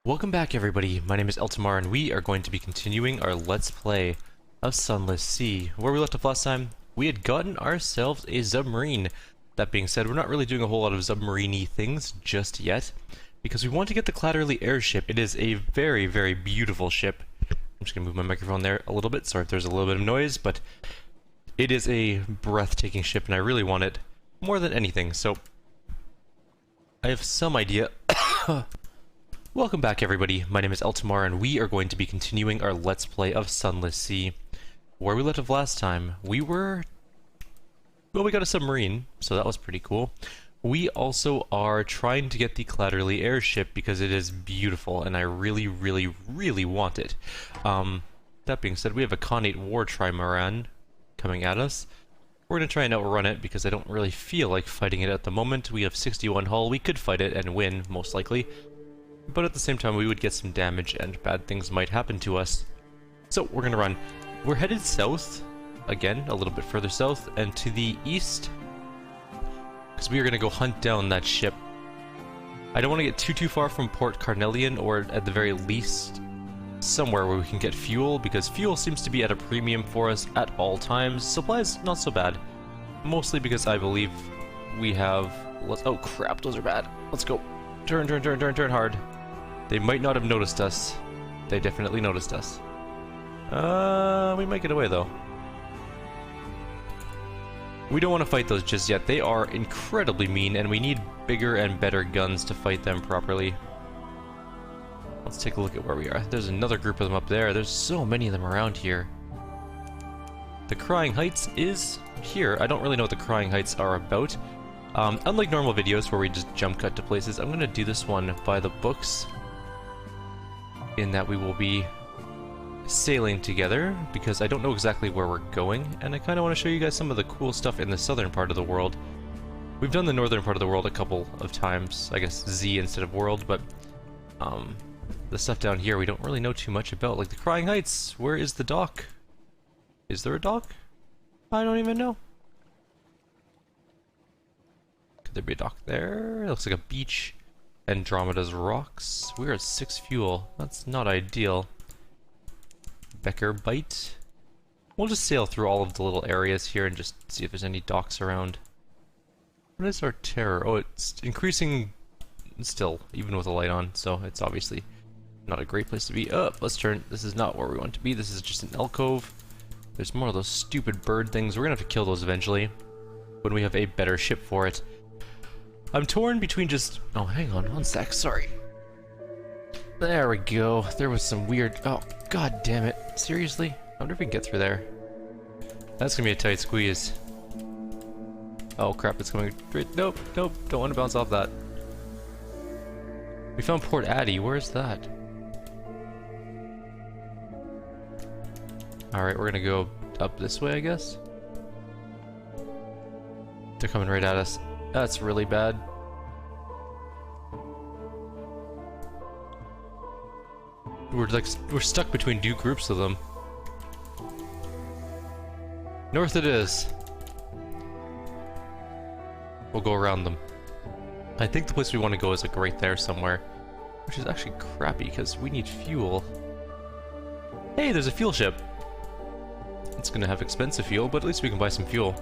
Welcome back everybody, my name is Eltimar and we are going to be continuing our Let's Play of Sunless Sea. Where we left off last time, we had gotten ourselves a submarine. That being said, we're not really doing a whole lot of submarine-y things just yet, because we want to get the Claderly airship. It is a very, very beautiful ship. I'm just going to move my microphone there a little bit, sorry if there's a little bit of noise, but it is a breathtaking ship and I really want it more than anything, so I have some idea. Welcome back everybody, my name is Eltimar and we are going to be continuing our Let's Play of Sunless Sea. Where we left off last time, we got a submarine, so that was pretty cool. We also are trying to get the Claderly airship because it is beautiful and I really, really, really want it. That being said, we have a Con-8 war trimaran coming at us. We're going to try and outrun it because I don't really feel like fighting it at the moment. We have 61 hull, we could fight it and win, most likely. But at the same time, we would get some damage and bad things might happen to us. So we're gonna run. We're headed south, again, a little bit further south, and to the east, because we are gonna go hunt down that ship. I don't want to get too far from Port Carnelian, or at the very least, somewhere where we can get fuel, because fuel seems to be at a premium for us at all times. Supplies, not so bad. Mostly because I believe we have... oh crap, those are bad. Let's go. Turn hard. They might not have noticed us. They definitely noticed us. We might get away though. We don't want to fight those just yet. They are incredibly mean and we need bigger and better guns to fight them properly. Let's take a look at where we are. There's another group of them up there. There's so many of them around here. The Crying Heights is here. I don't really know what the Crying Heights are about. Unlike normal videos where we just jump cut to places, I'm going to do this one by the books, in that we will be sailing together, because I don't know exactly where we're going, and I kind of want to show you guys some of the cool stuff in the southern part of the world. We've done the northern part of the world a couple of times, I guess Z instead of world, but the stuff down here we don't really know too much about, like the Crying Heights. Where is the dock? Is there a dock? I don't even know. Could there be a dock there? It looks like a beach. Andromeda's rocks. We're at 6 fuel. That's not ideal. Becker Bite. We'll just sail through all of the little areas here and just see if there's any docks around. What is our terror? Oh, it's increasing still, even with the light on, so it's obviously not a great place to be. Oh, let's turn. This is not where we want to be. This is just an alcove. There's more of those stupid bird things. We're gonna have to kill those eventually when we have a better ship for it. I'm torn between just... oh, hang on one sec, sorry. There we go. There was some weird... oh, god damn it. Seriously? I wonder if we can get through there. That's gonna be a tight squeeze. Oh crap, it's coming straight... nope, don't want to bounce off that. We found Port Addy, where's that? Alright, we're gonna go up this way, I guess? They're coming right at us. That's really bad. We're stuck between two groups of them. North it is. We'll go around them. I think the place we want to go is like right there somewhere, which is actually crappy because we need fuel. Hey, there's a fuel ship. It's gonna have expensive fuel, but at least we can buy some fuel.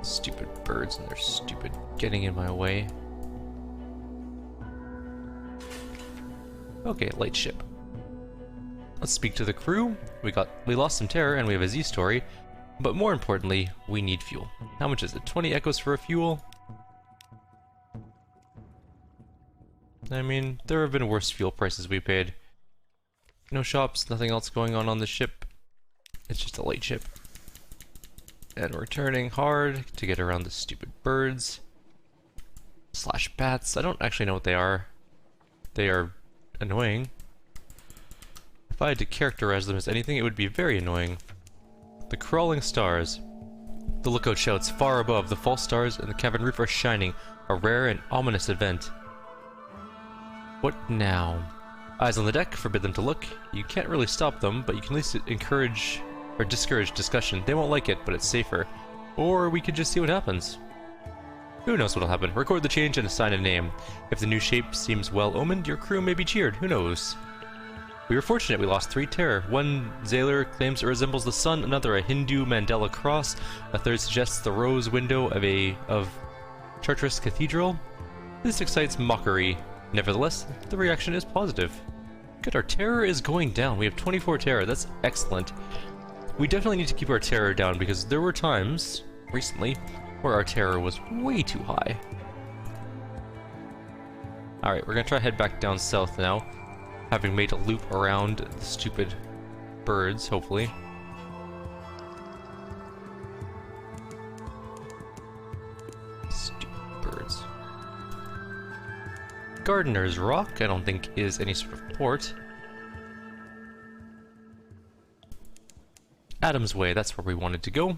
Stupid birds and they're stupid getting in my way. Okay, light ship. Let's speak to the crew. We lost some terror and we have a Z story, but more importantly, we need fuel. How much is it? 20 echoes for a fuel? I mean, there have been worse fuel prices we paid. No shops, nothing else going on the ship. It's just a light ship. And we're turning hard to get around the stupid birds. Slash bats. I don't actually know what they are. They are annoying. If I had to characterize them as anything, it would be very annoying. The crawling stars. The lookout shouts far above. The false stars and the cabin roof are shining. A rare and ominous event. What now? Eyes on the deck, forbid them to look. You can't really stop them, but you can at least encourage or discourage discussion. They won't like it, but it's safer. Or we could just see what happens. Who knows what'll happen? Record the change and assign a name. If the new shape seems well-omened, your crew may be cheered. Who knows? We were fortunate we lost 3 terror. One Zaylor claims it resembles the sun, another a Hindu Mandela cross, a third suggests the rose window of Chartres Cathedral. This excites mockery. Nevertheless, the reaction is positive. Good, our terror is going down. We have 24 terror. That's excellent. We definitely need to keep our terror down because there were times, recently, where our terror was way too high. Alright, we're gonna try to head back down south now, having made a loop around the stupid birds, hopefully. Stupid birds. Gardener's Rock, I don't think is any sort of port. Adams Way, that's where we wanted to go.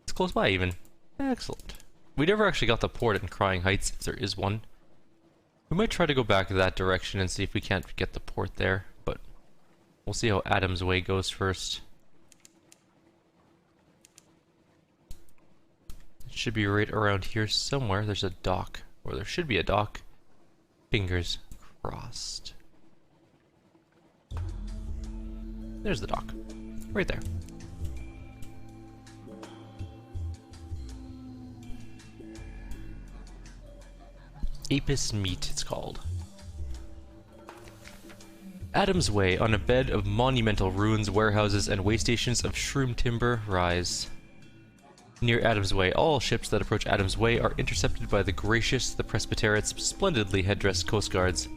It's close by even. Excellent. We never actually got the port in Crying Heights, if there is one. We might try to go back that direction and see if we can't get the port there, but we'll see how Adams Way goes first. It should be right around here somewhere. There's a dock, or there should be a dock. Fingers crossed. There's the dock. Right there. Apis Meat, it's called. Adams Way, on a bed of monumental ruins, warehouses, and way stations of shroom timber rise. Near Adams Way, all ships that approach Adams Way are intercepted by the gracious, the Presbyterian's splendidly headdressed coast guards.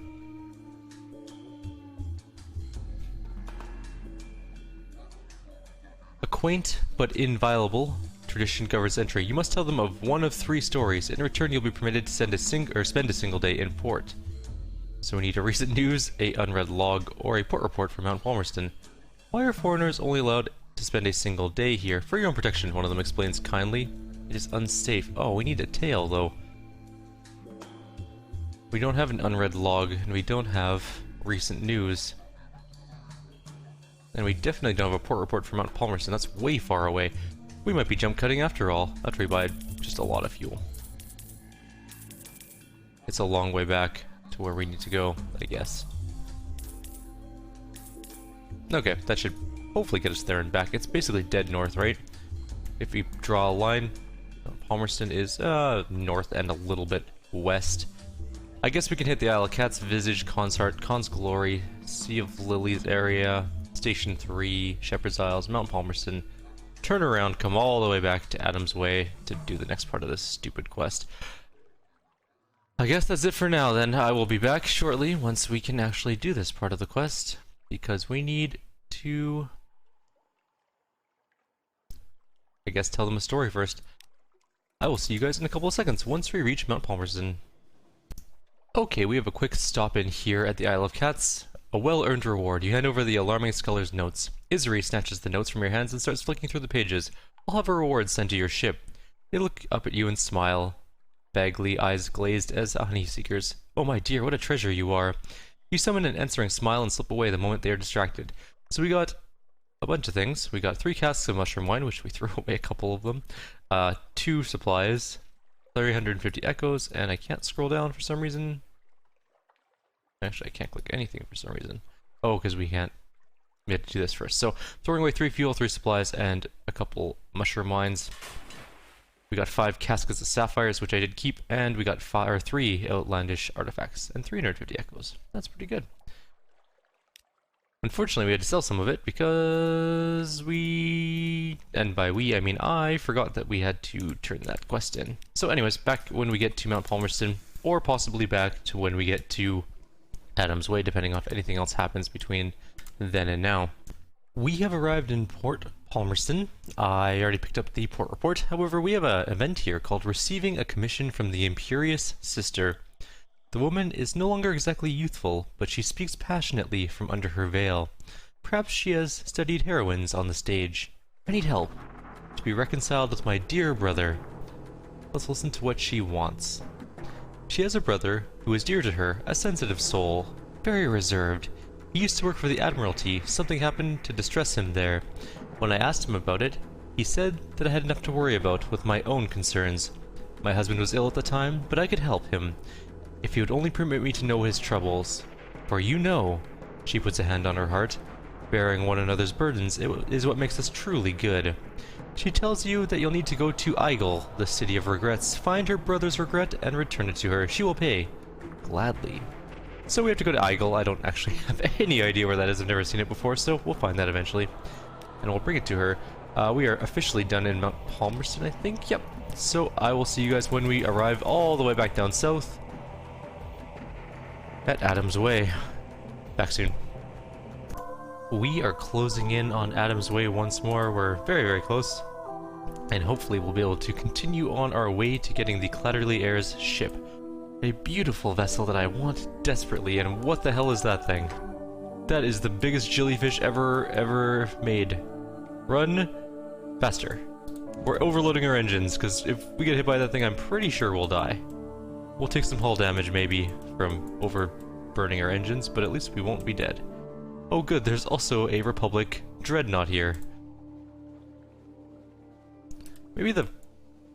A quaint but inviolable tradition governs entry. You must tell them of one of 3 stories. In return, you'll be permitted to spend a single day in port. So we need a recent news, a unread log, or a port report from Mount Palmerston. Why are foreigners only allowed to spend a single day here? For your own protection, one of them explains kindly. It is unsafe. Oh, we need a tale, though. We don't have an unread log, and we don't have recent news. And we definitely don't have a port report from Mount Palmerston. That's way far away. We might be jump cutting after all, after we buy just a lot of fuel. It's a long way back to where we need to go, I guess. Okay, that should hopefully get us there and back. It's basically dead north, right? If we draw a line, Palmerston is north and a little bit west. I guess we can hit the Isle of Cats, Visage, Consart, Con's Glory, Sea of Lilies area, Station 3, Shepherd's Isles, Mount Palmerston. Turn around, come all the way back to Adams Way to do the next part of this stupid quest. I guess that's it for now then. I will be back shortly once we can actually do this part of the quest, because we need to, I guess, tell them a story first. I will see you guys in a couple of seconds once we reach Mount Palmerston. Okay, we have a quick stop in here at the Isle of Cats. A well-earned reward. You hand over the alarming scholar's notes. Isri snatches the notes from your hands and starts flicking through the pages. I'll have a reward sent to your ship. They look up at you and smile, vaguely, eyes glazed as honey seekers. Oh my dear, what a treasure you are. You summon an answering smile and slip away the moment they are distracted. So we got a bunch of things. We got 3 casks of mushroom wine, which we threw away a couple of them. 2 supplies, 350 echoes, and I can't scroll down for some reason. Actually, I can't click anything for some reason. Oh, because we had to do this first. So, throwing away 3 fuel, 3 supplies, and a couple mushroom mines. We got 5 caskets of sapphires, which I did keep, and we got 3 outlandish artifacts, and 350 echoes. That's pretty good. Unfortunately, we had to sell some of it because we, and by we I mean I, forgot that we had to turn that quest in. So anyways, back when we get to Mount Palmerston, or possibly back to when we get to Adams Way, depending on if anything else happens between then and now. We have arrived in Port Palmerston. I already picked up the port report. However, we have an event here called Receiving a Commission from the Imperious Sister. The woman is no longer exactly youthful, but she speaks passionately from under her veil. Perhaps she has studied heroines on the stage. I need help to be reconciled with my dear brother. Let's listen to what she wants. She has a brother who is dear to her, a sensitive soul, very reserved. He used to work for the Admiralty. Something happened to distress him there. When I asked him about it, he said that I had enough to worry about with my own concerns. My husband was ill at the time, but I could help him, if he would only permit me to know his troubles. For you know, she puts a hand on her heart, bearing one another's burdens is what makes us truly good. She tells you that you'll need to go to Igel, the city of regrets, find her brother's regret, and return it to her. She will pay. Gladly. So we have to go to Igel. I don't actually have any idea where that is. I've never seen it before, so we'll find that eventually. And we'll bring it to her. We are officially done in Mount Palmerston, I think. Yep. So I will see you guys when we arrive all the way back down south at Adam's Way. Back soon. We are closing in on Adam's Way once more. We're very, very close. And hopefully we'll be able to continue on our way to getting the Claderly Heir's ship. A beautiful vessel that I want desperately, and what the hell is that thing? That is the biggest jellyfish ever made. Run faster. We're overloading our engines, because if we get hit by that thing, I'm pretty sure we'll die. We'll take some hull damage, maybe, from overburning our engines, but at least we won't be dead. Oh good, there's also a Republic Dreadnought here. Maybe the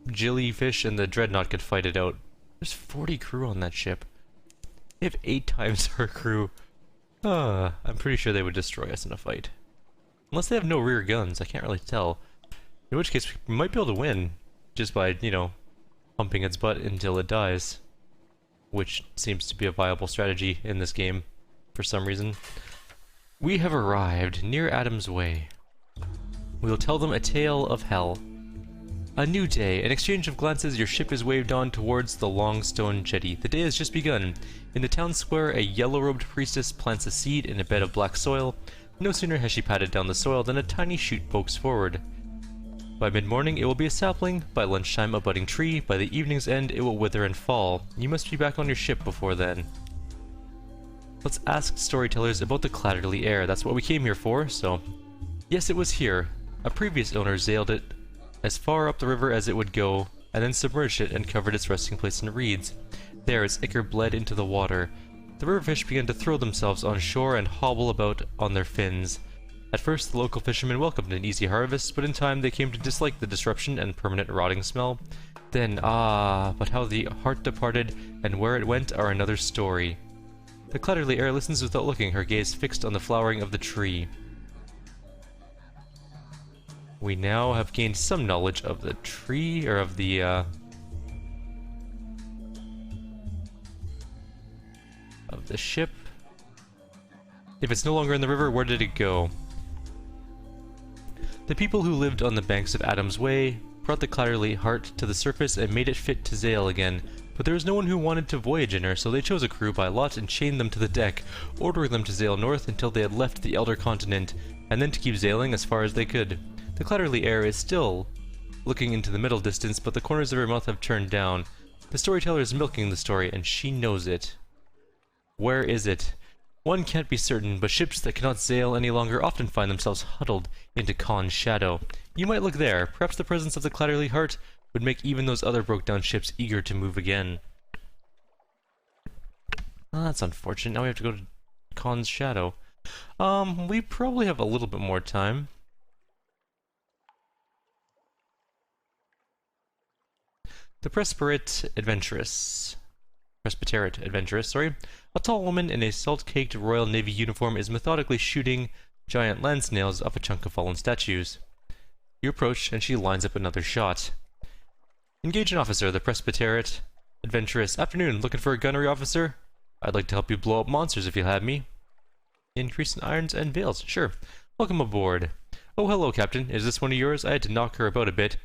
jellyfish and the Dreadnought could fight it out. There's 40 crew on that ship. They have 8 times our crew. I'm pretty sure they would destroy us in a fight. Unless they have no rear guns, I can't really tell. In which case, we might be able to win, just by, you know, pumping its butt until it dies. Which seems to be a viable strategy in this game, for some reason. We have arrived near Adam's Way. We will tell them a tale of hell. A new day. An exchange of glances, your ship is waved on towards the long stone jetty. The day has just begun. In the town square, a yellow-robed priestess plants a seed in a bed of black soil. No sooner has she patted down the soil than a tiny shoot pokes forward. By mid-morning, it will be a sapling. By lunchtime, a budding tree. By the evening's end, it will wither and fall. You must be back on your ship before then. Let's ask storytellers about the Claderly Heir. That's what we came here for, so... Yes, it was here. A previous owner sailed it as far up the river as it would go, and then submerged it and covered its resting place in reeds. There, its ichor bled into the water. The riverfish began to throw themselves on shore and hobble about on their fins. At first, the local fishermen welcomed an easy harvest, but in time they came to dislike the disruption and permanent rotting smell. Then, but how the heart departed, and where it went are another story. The Claderly Heir listens without looking, her gaze fixed on the flowering of the tree. We now have gained some knowledge of the tree, or of the, ship. If it's no longer in the river, where did it go? The people who lived on the banks of Adam's Way brought the Claderly heart to the surface and made it fit to sail again. But there was no one who wanted to voyage in her, so they chose a crew by lot and chained them to the deck, ordering them to sail north until they had left the Elder Continent, and then to keep sailing as far as they could. The Claderly Heir is still looking into the middle distance, but the corners of her mouth have turned down. The storyteller is milking the story, and she knows it. Where is it? One can't be certain, but ships that cannot sail any longer often find themselves huddled into Khan's shadow. You might look there. Perhaps the presence of the Claderly heart would make even those other broke-down ships eager to move again. Oh, that's unfortunate. Now we have to go to Khan's shadow. We probably have a little bit more time. The Presbyterate Adventuress. A tall woman in a salt-caked Royal Navy uniform is methodically shooting giant land snails off a chunk of fallen statues. You approach, and she lines up another shot. Engage an officer, the Presbyterate Adventuress. Afternoon, looking for a gunnery officer? I'd like to help you blow up monsters if you'll have me. Increase in irons and veils. Sure. Welcome aboard. Oh, hello, Captain. Is this one of yours? I had to knock her about a bit.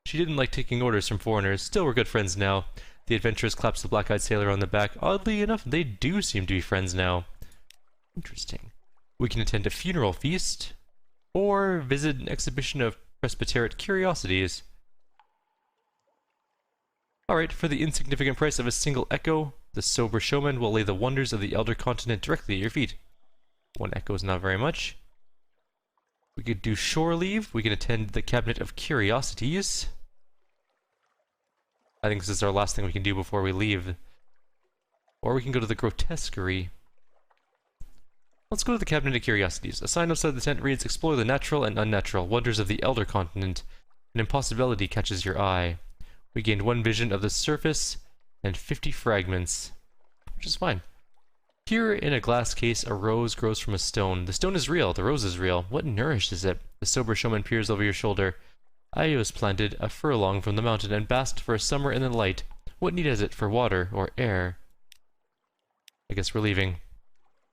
She didn't like taking orders from foreigners. Still, we're good friends now. The adventuress claps the black-eyed sailor on the back. Oddly enough, they do seem to be friends now. Interesting. We can attend a funeral feast, or visit an exhibition of Presbyterate curiosities. Alright, for the insignificant price of a single echo, the sober showman will lay the wonders of the Elder Continent directly at your feet. One echo is not very much. We could do shore leave. We can attend the Cabinet of Curiosities. I think this is our last thing we can do before we leave. Or we can go to the Grotesquerie. Let's go to the Cabinet of Curiosities. A sign outside the tent reads, Explore the natural and unnatural wonders of the Elder Continent. An impossibility catches your eye. We gained 1 vision of the surface and 50 fragments, which is fine. Here in a glass case, a rose grows from a stone. The stone is real, the rose is real. What nourishes it? The sober showman peers over your shoulder. I was planted a furlong from the mountain and basked for a summer in the light. What need is it for water or air? I guess we're leaving.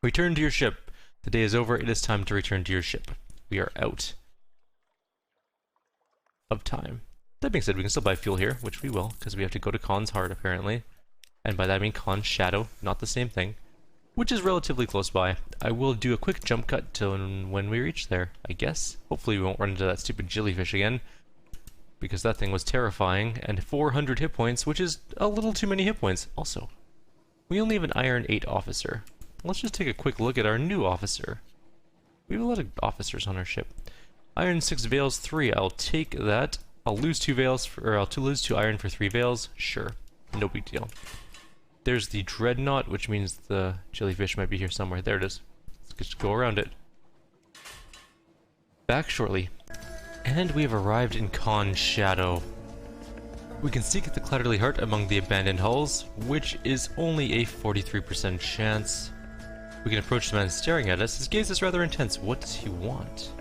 Return to your ship. The day is over, it is time to return to your ship. We are out of time. That being said, we can still buy fuel here, which we will, because we have to go to Khan's Heart, apparently. And by that I mean Khan's Shadow, not the same thing. Which is relatively close by. I will do a quick jump cut to when we reach there, I guess. Hopefully we won't run into that stupid jellyfish again, because that thing was terrifying, and 400 hit points, which is a little too many hit points. Also, we only have an Iron 8 officer. Let's just take a quick look at our new officer. We have a lot of officers on our ship. Iron 6 Veils 3, I'll take that. I'll lose 2 Veils, or I'll lose 2 Iron for 3 Veils. Sure, no big deal. There's the Dreadnought, which means the jellyfish might be here somewhere. There it is. Let's just go around it. Back shortly. And we have arrived in Khan's Shadow. We can seek the Claderly Heart among the abandoned hulls, which is only a 43% chance. We can approach the man staring at us. His gaze is rather intense. What does he want?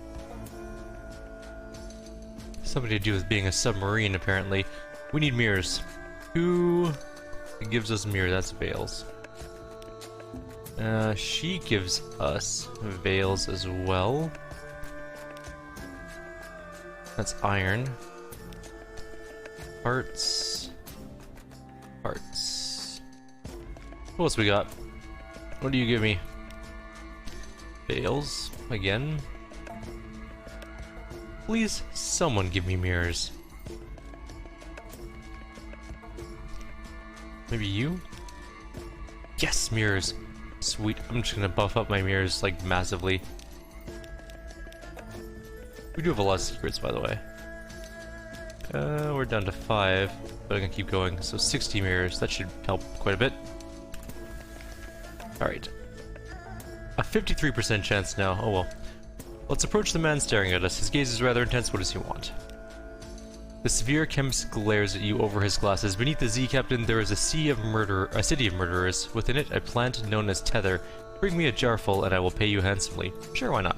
Something to do with being a submarine, apparently. We need mirrors. Who gives us mirror? That's Veils. She gives us Veils as well. That's Iron. Hearts. Hearts. What else we got? What do you give me? Veils again. Please, someone give me mirrors. Maybe you? Yes, mirrors. Sweet. I'm just gonna buff up my mirrors like massively. We do have a lot of secrets, by the way. We're down to 5, but I'm gonna keep going. So 60 mirrors. That should help quite a bit. Alright. A 53% chance now. Oh well. Let's approach the man staring at us. His gaze is rather intense. What does he want? The severe chemist glares at you over his glasses. Beneath the Z Captain, there is a city of murderers. Within it, a plant known as Tether. Bring me a jar full, and I will pay you handsomely. Sure, why not?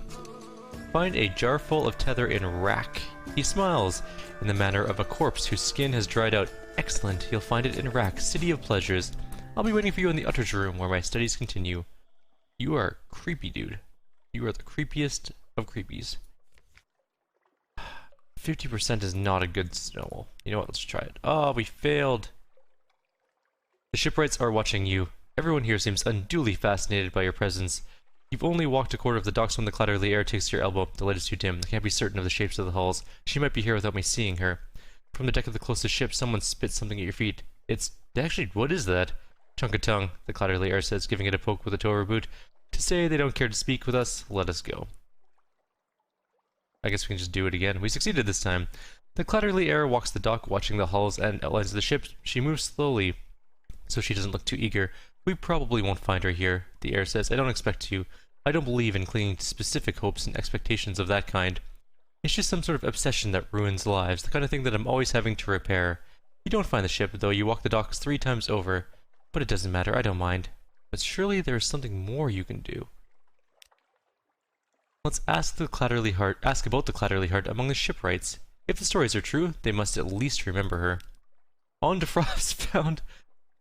Find a jar full of Tether in Rack. He smiles, in the manner of a corpse whose skin has dried out. Excellent, you'll find it in Rack, City of Pleasures. I'll be waiting for you in the Utter's room, where my studies continue. You are creepy, dude. You are the creepiest of creepies. 50% is not a good snowball. You know what, let's try it. Oh, we failed. The shipwrights are watching you. Everyone here seems unduly fascinated by your presence. You've only walked a quarter of the docks when the Claderly air takes to your elbow. The light is too dim. I can't be certain of the shapes of the hulls. She might be here without me seeing her. From the deck of the closest ship, someone spits something at your feet. It's... actually, what is that? Chunk of tongue, the Claderly air says, giving it a poke with a toe boot. To say they don't care to speak with us, let us go. I guess we can just do it again. We succeeded this time. The Claderly air walks the dock, watching the hulls and outlines of the ship. She moves slowly, so she doesn't look too eager. We probably won't find her here, the air says. I don't expect to. I don't believe in clinging to specific hopes and expectations of that kind. It's just some sort of obsession that ruins lives, the kind of thing that I'm always having to repair. You don't find the ship, though. You walk the docks 3 times over. But it doesn't matter, I don't mind. But surely there is something more you can do. Let's ask about the Claderly Heart among the shipwrights. If the stories are true, they must at least remember her. On to Frostbound.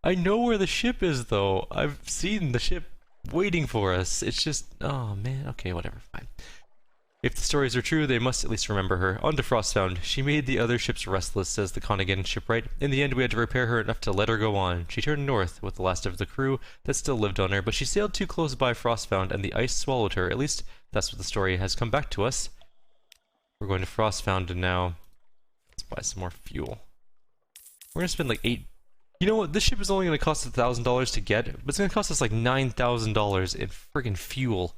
I know where the ship is, though. I've seen the ship waiting for us. It's just... oh, man. Okay, whatever. Fine. If the stories are true, they must at least remember her. On to Frostbound. She made the other ships restless, says the Connigan shipwright. In the end, we had to repair her enough to let her go on. She turned north with the last of the crew that still lived on her, but she sailed too close by Frostbound, and the ice swallowed her. At least, that's what the story has come back to us. We're going to Frostbound now. Let's buy some more fuel. We're going to spend like 8... You know what? This ship is only going to cost $1,000 to get, but it's going to cost us like $9,000 in friggin' fuel.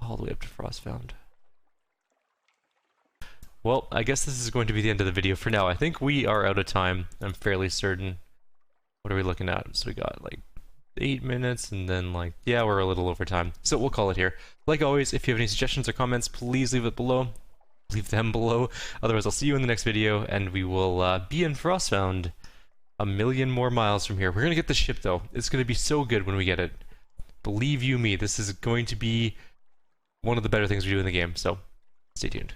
All the way up to Frostbound. Well, I guess this is going to be the end of the video for now. I think we are out of time. I'm fairly certain. What are we looking at? So we got like 8 minutes and then like, yeah, we're a little over time. So we'll call it here. Like always, if you have any suggestions or comments, please leave it below. leave them below. Otherwise, I'll see you in the next video, and we will be in Frostbound a million more miles from here. We're gonna get the ship, though. It's gonna be so good when we get it. Believe you me, this is going to be one of the better things we do in the game, so stay tuned.